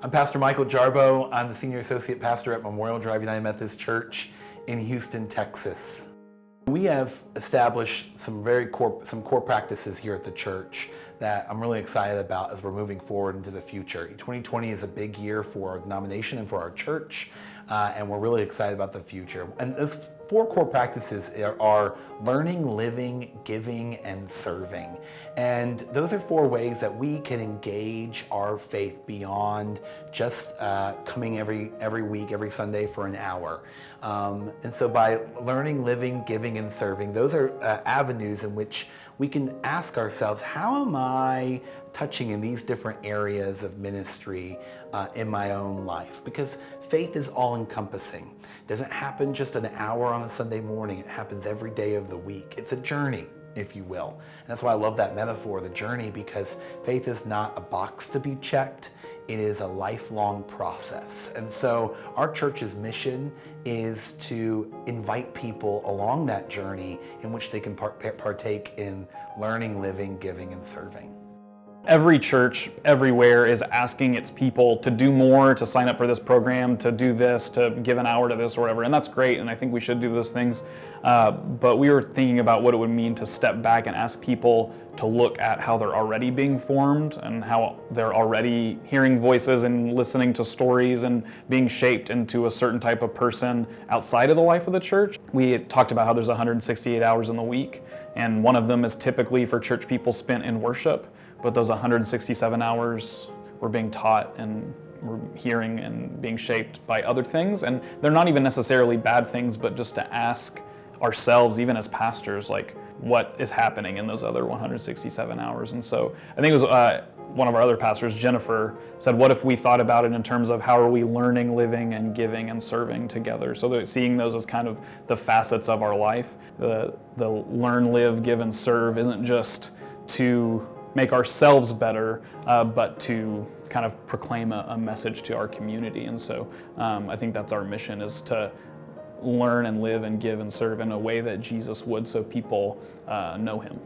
I'm Pastor Michael Jarboe. I'm the Senior Associate Pastor at Memorial Drive United Methodist Church in Houston, Texas. We have established some core practices here at the church that I'm really excited about as we're moving forward into the future. 2020 is a big year for our denomination and for our church, and we're really excited about the future. And those 4 core practices are learning, living, giving, and serving. And those are 4 ways that we can engage our faith beyond just coming every week, every Sunday for an hour. And so by learning, living, giving, and serving, those are avenues in which we can ask ourselves, how am I touching in these different areas of ministry in my own life? Because faith is all-encompassing. It doesn't happen just an hour on a Sunday morning. It happens every day of the week. It's a journey, if you will. And that's why I love that metaphor, the journey, because faith is not a box to be checked. It is a lifelong process. And so our church's mission is to invite people along that journey in which they can partake in learning, living, giving, and serving. Every church everywhere is asking its people to do more, to sign up for this program, to do this, to give an hour to this or whatever. And that's great, and I think we should do those things. But we were thinking about what it would mean to step back and ask people to look at how they're already being formed and how they're already hearing voices and listening to stories and being shaped into a certain type of person outside of the life of the church. We talked about how there's 168 hours in the week, and one of them is typically for church people spent in worship. But those 167 hours we're being taught and we're hearing and being shaped by other things. And they're not even necessarily bad things, but just to ask ourselves, even as pastors, like what is happening in those other 167 hours. And so I think it was one of our other pastors, Jennifer, said, what if we thought about it in terms of how are we learning, living, and giving and serving together? So that seeing those as kind of the facets of our life. The learn, live, give, and serve isn't just to make ourselves better, but to kind of proclaim a message to our community. And so I think that's our mission, is to learn and live and give and serve in a way that Jesus would, so people know him.